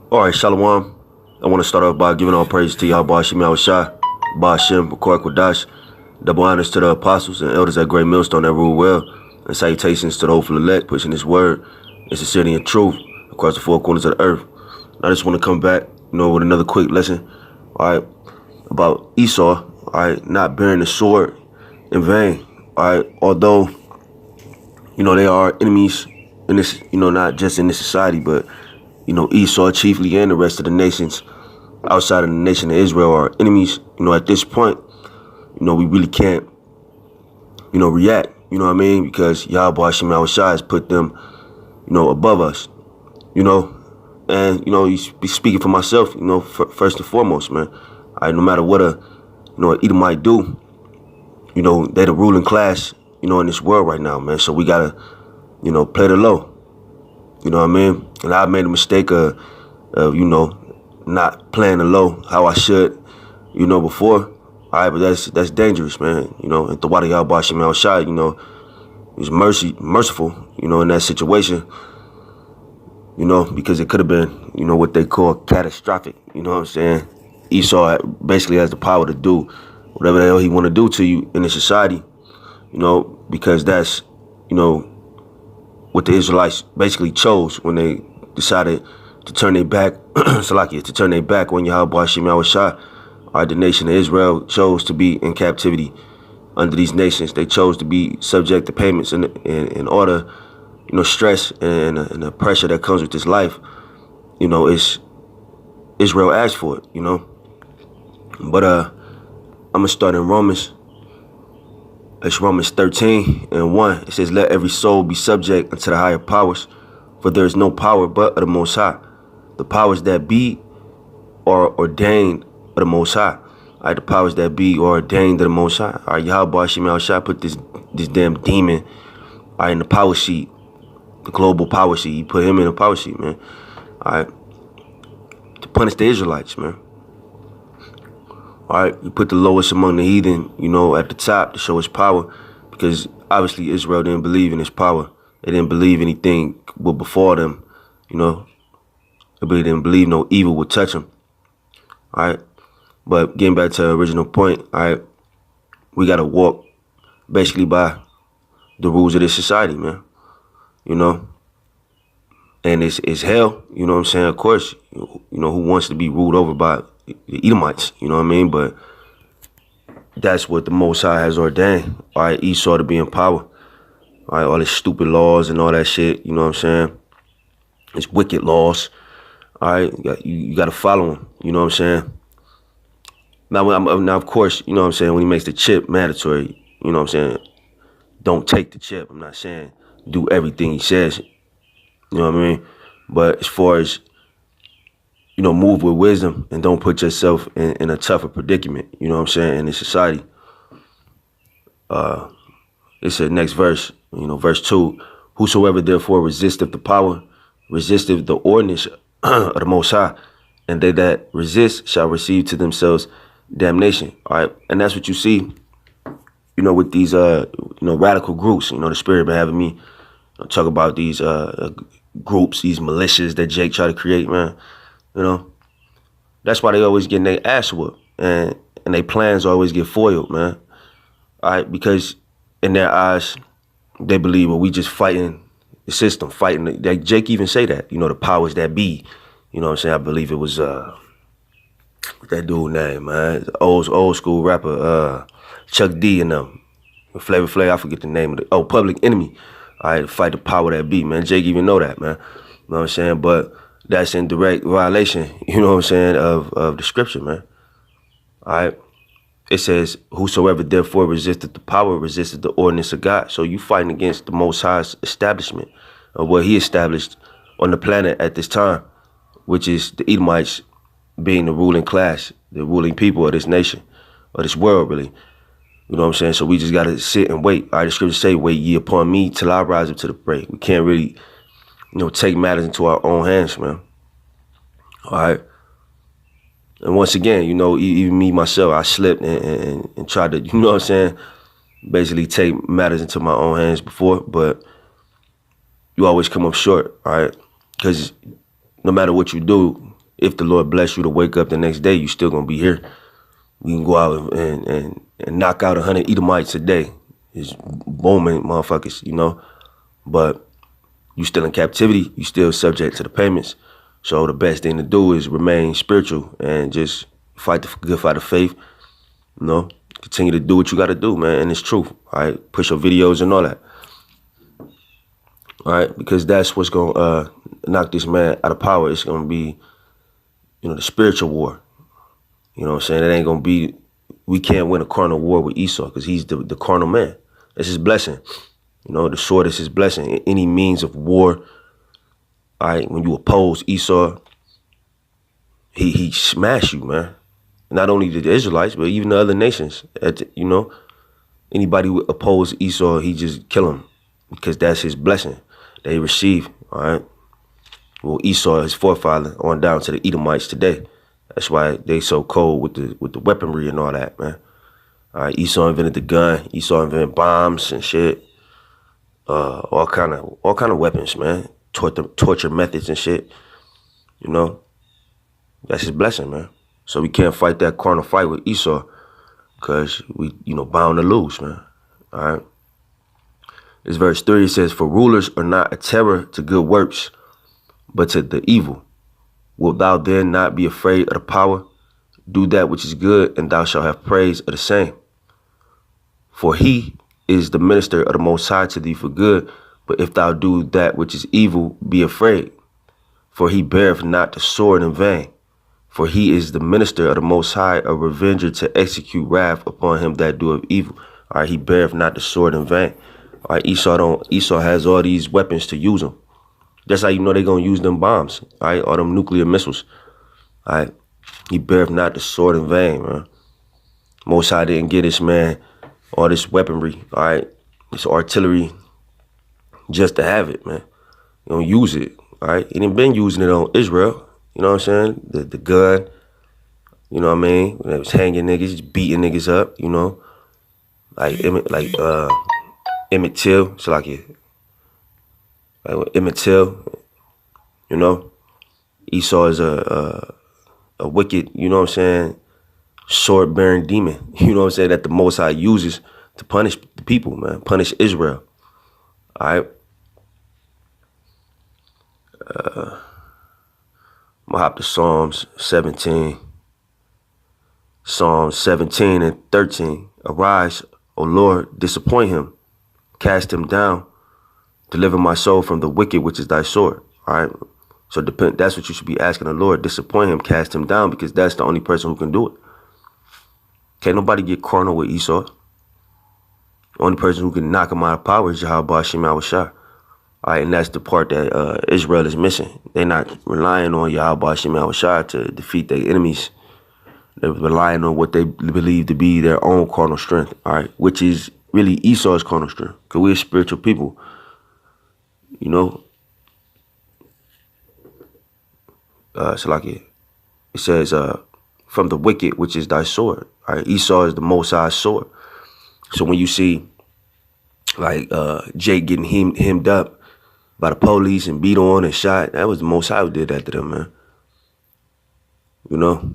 All right, Shalom. I want to start off by giving all praise to Yahweh Shem Shai, Ba'ashem, Bakar Kodash, double honors to the apostles and elders at Great Millstone that rule well, and salutations to the hopeful elect, pushing this word in sincerity and truth across the four corners of the earth. I just want to come back, with another quick lesson, all right, about Esau, all right, not bearing the sword in vain, all right, although, they are enemies in this, not just in this society, but Esau chiefly and the rest of the nations outside of the nation of Israel are enemies. At this point, we really can't, react, because Yahweh Shem Shai has put them, above us, and, be speaking for myself, first and foremost, man. No matter what an Edomite do, they the ruling class, in this world right now, man. So we gotta, play the low. You know what I mean? And I made a mistake of not playing the low how I should, before. All right, but that's dangerous, man. And the water Yahweh Shem Shai, is merciful, in that situation, because it could have been, what they call catastrophic. You know what I'm saying? Esau basically has the power to do whatever the hell he want to do to you in the society, because that's, what the Israelites basically chose when they decided to turn their back, to turn their back on Yahweh Shem Shai. The nation of Israel chose to be in captivity under these nations. They chose to be subject to payments in order, stress and the pressure that comes with this life. It's Israel asked for it, But I'm gonna start in Romans. It's Romans 13:1. It says, "Let every soul be subject unto the higher powers, for there is no power but of the Most High. The powers that be are ordained of the Most High." All right, the powers that be are ordained of the Most High. All right, Yahweh Shem Shai put this damn demon, in the power seat, the global power seat. He put him in the power seat, man. All right, to punish the Israelites, man. All right, he put the lowest among the heathen, at the top to show his power, because obviously Israel didn't believe in his power. They didn't believe anything would befall them, They didn't believe no evil would touch them. All right, but getting back to the original point, all right, we got to walk basically by the rules of this society, man, and it's hell, what I'm saying? Of course, who wants to be ruled over by the Edomites, what I mean? But that's what the Most High has ordained, all right, Esau to be in power, all right, all these stupid laws and all that shit, what I'm saying? It's wicked laws, all right, you got to follow them, what I'm saying? Now, of course, what I'm saying, when he makes the chip mandatory, what I'm saying, don't take the chip. I'm not saying do everything he says, what I mean? But as far as, move with wisdom and don't put yourself in a tougher predicament, what I'm saying, in this society. It's the next verse, verse 2. "Whosoever therefore resisteth the power, resisteth the ordinance of the Most High, and they that resist shall receive to themselves damnation." All right, and that's what you see, with these, radical groups. The Spirit been having me talk about these groups, these militias that Jake try to create, man. That's why they always getting their ass whooped, and their plans always get foiled, man. All right, because in their eyes, they believe, well, we just fighting the system, fighting. Like Jake even say that, the powers that be. What I'm saying? I believe it was what that dude name, man, old school rapper, Chuck D and them, Flavor Flav. I forget the name of it. Public Enemy. All right, fight the power that be, man. Jake even know that, man. You know what I'm saying? But that's in direct violation, of the scripture, man. All right. It says, "Whosoever therefore resisteth the power, resisteth the ordinance of God." So you fighting against the Most High's establishment of what he established on the planet at this time, which is the Edomites being the ruling class, the ruling people of this nation, of this world, really. You know what I'm saying? So we just got to sit and wait. All right, the scriptures say, "Wait ye upon me till I rise up to the fray." We can't really, take matters into our own hands, man. All right. And once again, even me, myself, I slipped and tried to, basically take matters into my own hands before, but you always come up short, all right? Because no matter what you do, if the Lord bless you to wake up the next day, you still gonna be here. We can go out and knock out 100 Edomites a day. It's booming, motherfuckers, you know. But you still in captivity. You still subject to the payments. So the best thing to do is remain spiritual and just fight the good fight of faith. You know, continue to do what you got to do, man. And it's truth. All right, push your videos and all that. All right, because that's what's gonna knock this man out of power. It's gonna be, you know, the spiritual war. You know what I'm saying? It ain't gonna be. We can't win a carnal war with Esau because he's the carnal man. That's his blessing. You know, the sword is his blessing. Any means of war. All right, when you oppose Esau, he smash you, man. Not only the Israelites, but even the other nations. You know, anybody who oppose Esau, he just kill him because that's his blessing that he received. All right. Well, Esau, his forefather, on down to the Edomites today. That's why they so cold with the weaponry and all that, man. All right, Esau invented the gun. Esau invented bombs and shit. All kind of weapons, man. Torture methods and shit. You know, that's his blessing, man. So we can't fight that carnal fight with Esau because we, you know, bound to lose, man. All right. This verse 3 says, "For rulers are not a terror to good works, but to the evil. Wilt thou then not be afraid of the power? Do that which is good, and thou shalt have praise of the same. For he is the minister of the Most High to thee for good, but if thou do that which is evil, be afraid. For he beareth not the sword in vain. For he is the minister of the Most High, a revenger to execute wrath upon him that doeth evil." All right, he beareth not the sword in vain. All right, Esau has all these weapons to use them. That's how you know they're going to use them bombs, all right, all them nuclear missiles. All right, he beareth not the sword in vain, man. Most High didn't get this man all this weaponry, all right, this artillery just to have it, man. You don't use it, all right? He done been using it on Israel, you know what I'm saying? The gun, you know what I mean? When they was hanging niggas, beating niggas up, you know? Like Emmett Till, so like Emmett Till, you know, Esau is a wicked, you know what I'm saying, sword-bearing demon, you know what I'm saying, that the Most High uses to punish the people, man, punish Israel, all right? I'm gonna hop to Psalms 17. Psalms 17 and 13. "Arise, O Lord, disappoint him, cast him down, deliver my soul from the wicked, which is thy sword." All right. So that's what you should be asking the Lord. Disappoint him, cast him down, because that's the only person who can do it. Can't nobody get carnal with Esau. The only person who can knock him out of power is Yahweh Shem Shah. All right, and that's the part that Israel is missing. They're not relying on Yahweh Shem Shah to defeat their enemies. They're relying on what they believe to be their own carnal strength, all right, which is really Esau's carnal strength, because we're spiritual people, you know. So like it says, "From the wicked, which is thy sword." All right, Esau is the Most High's sword. So when you see like Jake getting hemmed up by the police and beat on and shot, that was the Most High who did that to them, man. You know,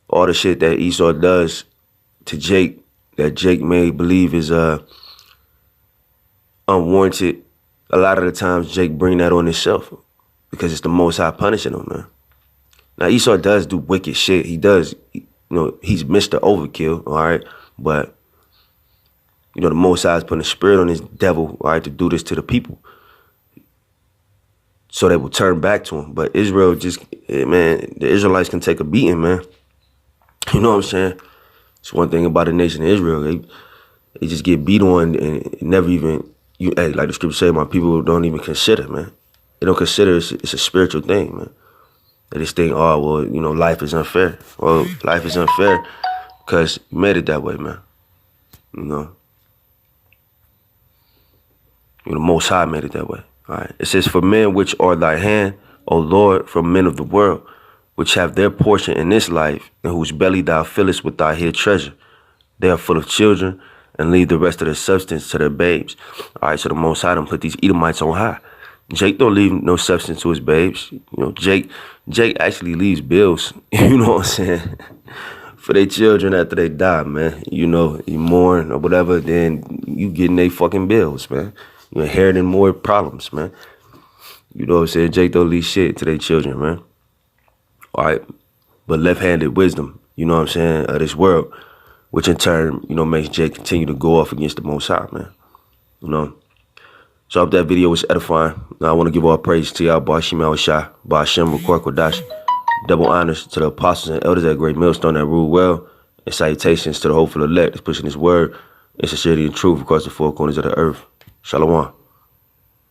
all the shit that Esau does to Jake, that Jake may believe is unwarranted. A lot of the times Jake bring that on himself because it's the Most High punishing him, man. Now Esau does do wicked shit. He does, you know, he's Mr. Overkill, all right, but you know, the Most High is putting a spirit on his devil, all right, to do this to the people, so they will turn back to him. But Israel man, the Israelites can take a beating, man. You know what I'm saying? It's one thing about the nation of Israel. They just get beat on and never even, like the scripture say, my people don't even consider, man. They don't consider it's a spiritual thing, man. They just think, oh, well, you know, life is unfair. Well, life is unfair because you made it that way, man. You know? The Most High made it that way. All right. It says, "For men which are thy hand, O Lord, from men of the world, which have their portion in this life, and whose belly thou fillest with thy hid treasure. They are full of children, and leave the rest of their substance to their babes." All right, so the Most High done put these Edomites on high. Jake don't leave no substance to his babes. You know, Jake actually leaves bills. You know what I'm saying? For their children after they die, man. You know, you mourn or whatever, then you getting they fucking bills, man. You inheriting more problems, man. You know what I'm saying? Jake don't leave shit to their children, man. All right. But left-handed wisdom, you know what I'm saying, of this world, which in turn, you know, makes Jake continue to go off against the Most High, man. You know. So I hope that video was edifying. Now I want to give all praise to y'all, Bashim Al Shah, Bashem Rakor Kodash. Double honors to the apostles and elders at Great Millstone that rule well, and salutations to the hopeful elect that's pushing his word and sincerity and truth across the four corners of the earth. Shalom.